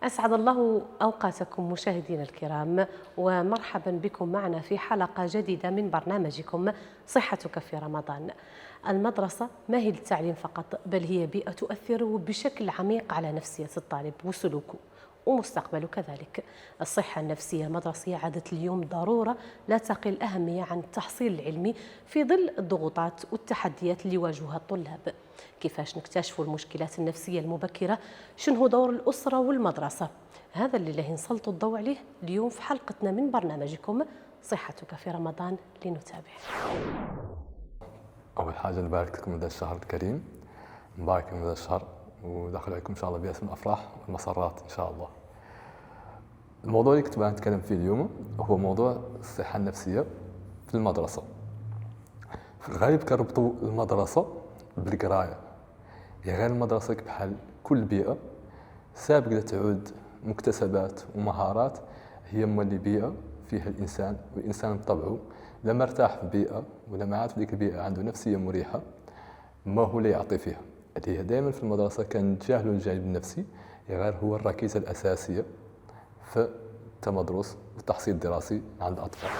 أسعد الله أوقاتكم مشاهدينا الكرام، ومرحبا بكم معنا في حلقة جديدة من برنامجكم صحتك في رمضان. المدرسة ما هي للتعليم فقط، بل هي بيئة تؤثر بشكل عميق على نفسية الطالب وسلوكه ومستقبله كذلك. الصحة النفسية المدرسية عادت اليوم ضرورة لا تقل أهمية عن التحصيل العلمي في ظل الضغوطات والتحديات اللي يواجهها الطلاب. كيفاش نكتشف المشكلات النفسية المبكرة؟ شنو هو دور الأسرة والمدرسة؟ هذا اللي له نسلط الضوء عليه اليوم في حلقتنا من برنامجكم صحتك في رمضان، لنتابع. أول حاجة نبارك لكم هذا الشهر الكريم، نبارك لكم هذا الشهر ودخل عليكم إن شاء الله بأسم الأفراح والمسرات إن شاء الله. الموضوع اللي كنت نتكلم فيه اليوم هو موضوع الصحة النفسية في المدرسة. في الغالب كنربطوا المدرسة بالقراية، يعني غير المدرسة بحال كل بيئة سابقة تعود مكتسبات ومهارات، هي مولي بيئة فيها الإنسان، والإنسان بطبعه لما ارتاح في بيئة ولما عاد في ذيك البيئة عنده نفسية مريحة ما هو اللي يعطي فيها. اللي هي دائما في المدرسة كان نتجاهلوا الجانب النفسي، غير هو الركيزة الأساسية في التمدرس والتحصيل الدراسي عند الأطفال.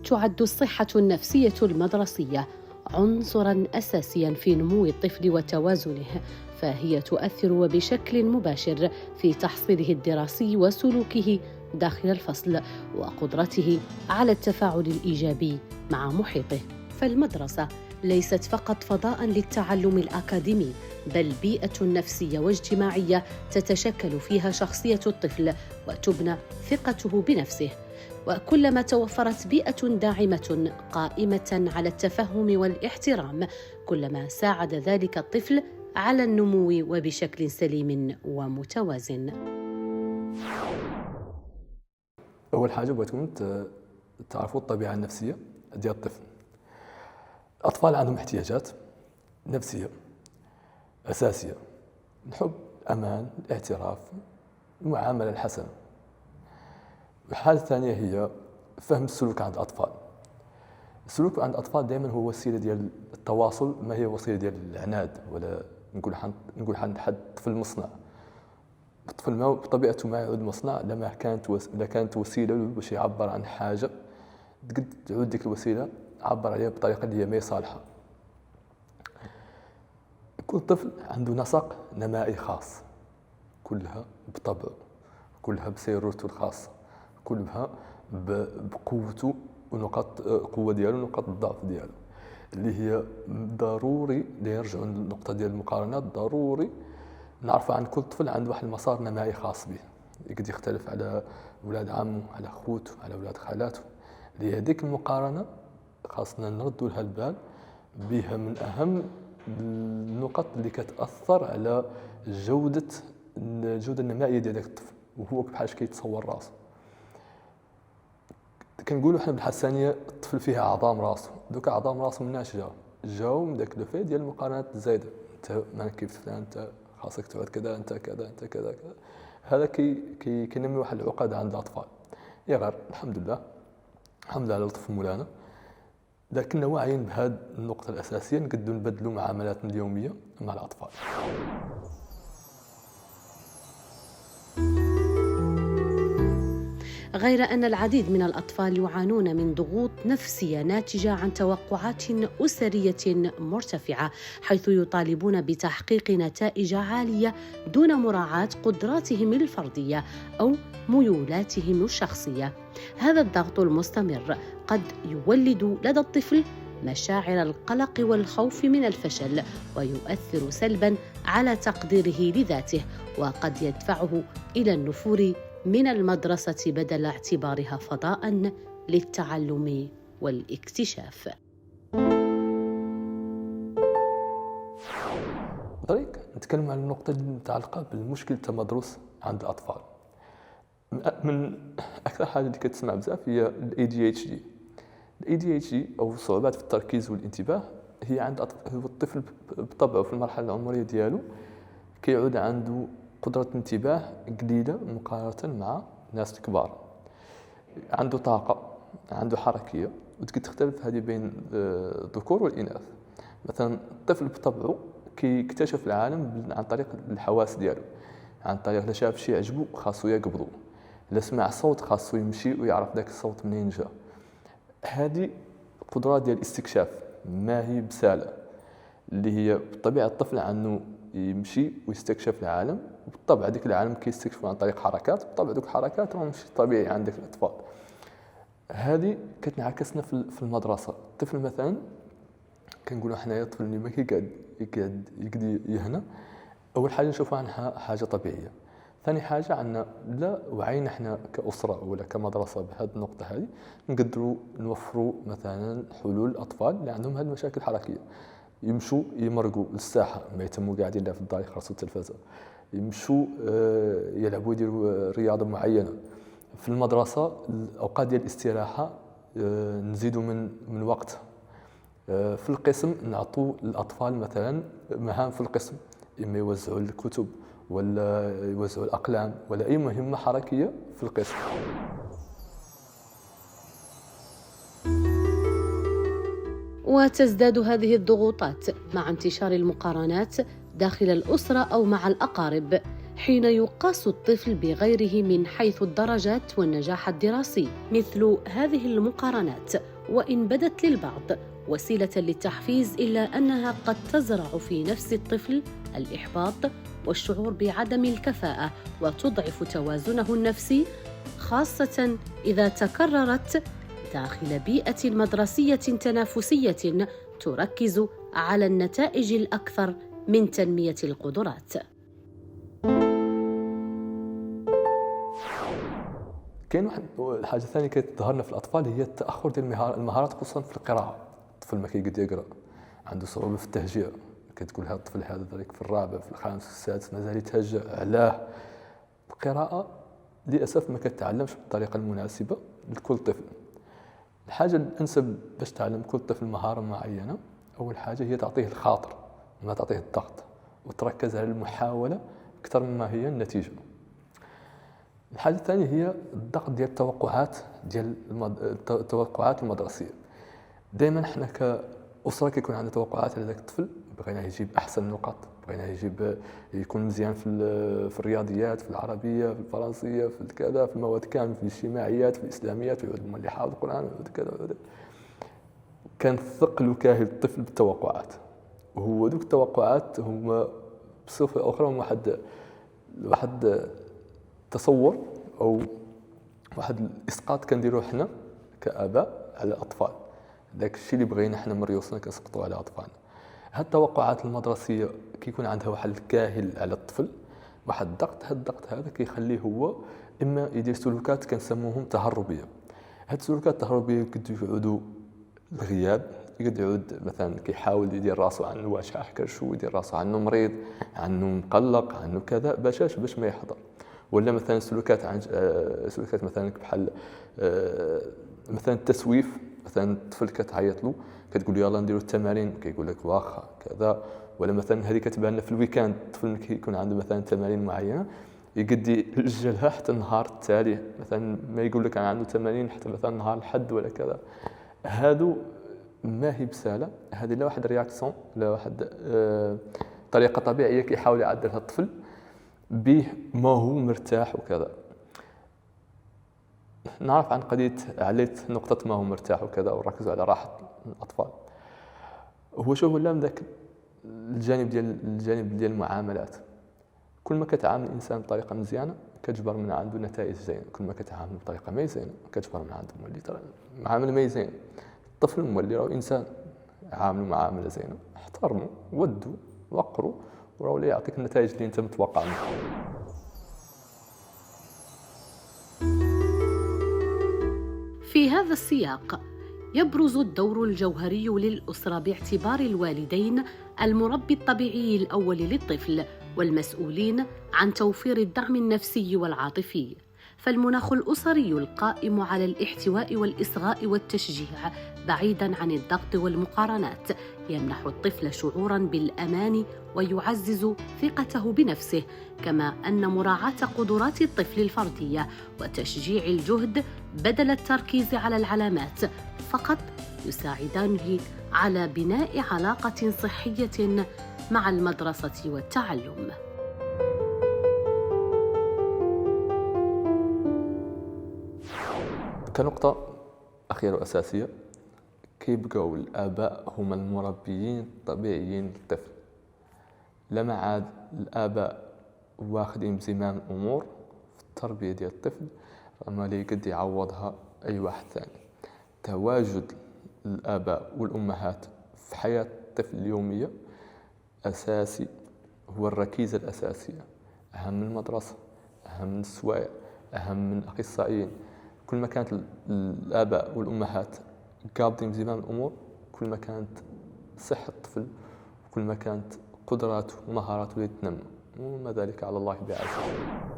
تعد الصحة النفسية المدرسية عنصراً أساسياً في نمو الطفل وتوازنه، فهي تؤثر وبشكل مباشر في تحصيله الدراسي وسلوكه داخل الفصل وقدرته على التفاعل الإيجابي مع محيطه. فالمدرسة ليست فقط فضاءً للتعلم الأكاديمي، بل بيئة نفسية واجتماعية تتشكل فيها شخصية الطفل وتبنى ثقته بنفسه. وكلما توفرت بيئة داعمة قائمة على التفهم والاحترام، كلما ساعد ذلك الطفل على النمو وبشكل سليم ومتوازن. أول حاجة بغيتكم تعرفوا الطبيعة النفسية ديال الطفل. الأطفال عندهم احتياجات نفسية أساسية: الحب، الأمان، الاعتراف، المعاملة الحسنة. الحاجة الثانية هي فهم السلوك عند الأطفال. السلوك عند الأطفال دائما هو وسيلة ديال التواصل، ما هي وسيلة ديال العناد، ولا نقول عند حد طفل مصنع. الطفل ما بطبيعته ما يعود مصنع لما كانت وسيلة باش يعبر عن حاجة، قد تعود ديك الوسيلة عبر عليها بطريقة اللي هي ما صالحة. كل طفل عنده نسق نمائي خاص، كلها بطبعه، كلها بسيرته الخاصة، كلها بقوته ونقاط قوة ديالو ونقاط الضعف ديالو، اللي هي ضروري ليرجعوا للنقطة ديال المقارنات. ضروري نعرفوا عن كل طفل عنده واحد المسار نمائي خاص به، يقدر يختلف على ولاد عمه، على خوته، على ولاد خالاته. اللي هذيك المقارنة خاصنا نردوا لها البال، بها من أهم النقط اللي كتأثر على الجودة النمائية ديال داك الطفل، وهو بحال كيتصور راسه. كنقولوا حنا بالحسانيه الطفل فيه اعظام راسه، دوك اعظام راسه مناش جاو من داك لو ديال المقارنات الزايده. انت ما كيف فلان، انت خاصك تعود كذا، انت كذا، انت كذا كذا. هذا كينمي واحد العقد عند الاطفال. يا غير الحمد لله على لطف مولانا، لكننا واعيين بهذه النقطه الاساسيه، نقدروا نبدلوا معاملاتنا اليوميه مع الاطفال. غير أن العديد من الأطفال يعانون من ضغوط نفسية ناتجة عن توقعات أسرية مرتفعة، حيث يطالبون بتحقيق نتائج عالية دون مراعاة قدراتهم الفردية أو ميولاتهم الشخصية. هذا الضغط المستمر قد يولد لدى الطفل مشاعر القلق والخوف من الفشل، ويؤثر سلباً على تقديره لذاته، وقد يدفعه إلى النفور من المدرسة بدل اعتبارها فضاء للتعلم والاكتشاف. طريق نتكلم عن النقطة المتعلقة بالمشكل التمدرس عند الأطفال. من أكثر حاجة اللي كتسمع بزاف هي ال ADHD. ال ADHD أو صعوبات في التركيز والانتباه هي عند هو الطفل بطبعه في المرحلة العمرية ديالو كيعود عنده قدرة انتباه قليلة مقارنة مع الناس الكبار. عنده طاقة، عنده حركية، وتقدر تختلف هذه بين الذكور والإناث. مثلا الطفل بطبعه كيكتشف العالم عن طريق الحواس ديالو، عن طريق الا شاف شي عجبو خاصو يقبضو، الا سمع صوت خاصو يمشي ويعرف داك الصوت منين جا. هذه القدرات ديال الاستكشاف ما هي بسالة، اللي هي بطبيعة الطفل عنه يمشي ويستكشف العالم، وبالطبع هذيك العالم كيستكشفوا عن طريق حركات، بالطبع دوك الحركات راهم ماشي طبيعي عندك الاطفال. هذه كتنعكسنا في المدرسه. الطفل مثلا كنقولوا حنايا الطفل اللي ما يقعد يهنا، اول حاجه نشوفها عنها حاجه طبيعيه. ثاني حاجه عندنا لا وعينا حنا كاسره ولا كمدرسه بهذه النقطه هذه، نقدروا نوفروا مثلا حلول الاطفال اللي عندهم هذه المشاكل الحركيه، يمشوا يمرقوا للساحه، ما يتموا قاعدين لا في الدار يخرسوا التلفازه، يمشوا يلعبوا يديروا رياضه معينه. في المدرسه الاوقات ديال الاستراحه نزيدوا من وقت. في القسم نعطوا الاطفال مثلا مهام في القسم، اما يوزعوا الكتب ولا يوزعوا الاقلام ولا اي مهمه حركيه في القسم. وتزداد هذه الضغوطات مع انتشار المقارنات داخل الأسرة أو مع الأقارب، حين يقاس الطفل بغيره من حيث الدرجات والنجاح الدراسي. مثل هذه المقارنات وإن بدت للبعض وسيلة للتحفيز، إلا أنها قد تزرع في نفس الطفل الإحباط والشعور بعدم الكفاءة، وتضعف توازنه النفسي، خاصة إذا تكررت داخل بيئة مدرسية تنافسية تركز على النتائج الأكثر من تنمية القدرات. كاين واحد الحاجه ثانيه كتظهرنا في الاطفال، هي التاخر ديال المهارات، خصوصا في القراءه. الطفل ما كيقدر يقرا، عنده صعوبه في التهجئه، كتقول هذا الطفل هذا ذلك في الرابع في الخامس في السادس مازال يتهجأ. علاه؟ القراءه للاسف ما كتعلمش بالطريقه المناسبه لكل طفل. الحاجه الانسب باش تعلم كل طفل مهاره معينه، اول حاجه هي تعطيه الخاطر، ما تعطيه الضغط، وتركز على المحاوله اكثر مما هي النتيجه. الحاجه الثانيه هي الضغط ديال التوقعات المدرسيه. دائما حنا كاسره كيكون عندنا توقعات على ذاك الطفل، بغينا يجيب احسن نقط، بغينا يكون مزيان في الرياضيات، في العربيه، في الفرنسيه، في كذا، في المواد كامل، في الاجتماعيات، في الاسلاميات، ويعود اللي حافظ القران وكذا. كان ثقل وكاهل الطفل بالتوقعات، وهو دوك التوقعات هما بصفه اخرى واحد تصور او واحد الاسقاط كنديروه حنا كاباء على الاطفال. داك الشيء اللي بغينا حنا من ريوسنا كنسقطوا على اطفالنا. هاد التوقعات المدرسيه كيكون عندها واحد الكاهل على الطفل، واحد الضغط. هاد الضغط هذا كيخليه هو اما يدير سلوكات كنسموهم تهربيه. هاد السلوكات التهربيه يقعدوا الغياب، يقعد يعود مثلا كيحاول يدير راسو عنه واشح كرشو، يدير راسو عنه مريض، عنه مقلق، عنه كذا، باش ما يحضر. ولا مثلا سلوكات مثلا بحال مثلا التسويف. مثلا الطفل كتعيط له كتقول له يلاه نديروا التمارين، كيقول لك واخا كذا. ولا مثلا هذه كتبان لنا في الويكاند، الطفل كيكون عنده مثلا تمارين معينه يقد يأجلها حتى النهار التالي، مثلا ما يقول لك انا عنده تمارين حتى مثلا نهار الحد ولا كذا. هادو ما هي بساله، هذه لا واحد رياكسيون، لا واحد طريقه طبيعيه كيحاول يعدلها الطفل به ما هو مرتاح وكذا. نعرف عن قضيه عليت نقطه ما هو مرتاح وكذا، وركزوا على راحه الاطفال. هو شوف ولا من ذاك الجانب ديال المعاملات. كل ما كتعامل الانسان بطريقه مزيانه كتجبر من عنده نتائج زينه، كل ما كتعامل بطريقه ما زينه كتجبر من عنده مولي ترى معامله ما زينه. الطفل مولي راه انسان، عاملوا معامله زينه، احترموا، ودوا، وقروا، وراه لا يعطيك النتائج اللي انت متوقع منه. في هذا السياق يبرز الدور الجوهري للأسرة باعتبار الوالدين المربي الطبيعي الأول للطفل والمسؤولين عن توفير الدعم النفسي والعاطفي. فالمناخ الأسري القائم على الاحتواء والإصغاء والتشجيع بعيداً عن الضغط والمقارنات يمنح الطفل شعوراً بالأمان ويعزز ثقته بنفسه، كما أن مراعاة قدرات الطفل الفردية وتشجيع الجهد بدل التركيز على العلامات فقط يساعدانه على بناء علاقة صحية مع المدرسة والتعلم. كنقطة أخيرة وأساسية، كيبقاو الآباء هما المربيين الطبيعيين للطفل. لما عاد الآباء واخدين بزمام الأمور في التربية ديال الطفل، أما لي قد يعوضها أي واحد ثاني. تواجد الآباء والأمهات في حياة الطفل اليومية أساسي، هو الركيزة الأساسية، أهم من المدرسة، أهم من السوايع، أهم من الأخصائيين. كل ما كانت الآباء والأمهات قابضين بزمام الأمور، كل ما كانت صحة الطفل، وكل ما كانت قدراته ومهاراته تنمى، وما ذلك على الله بعزيز.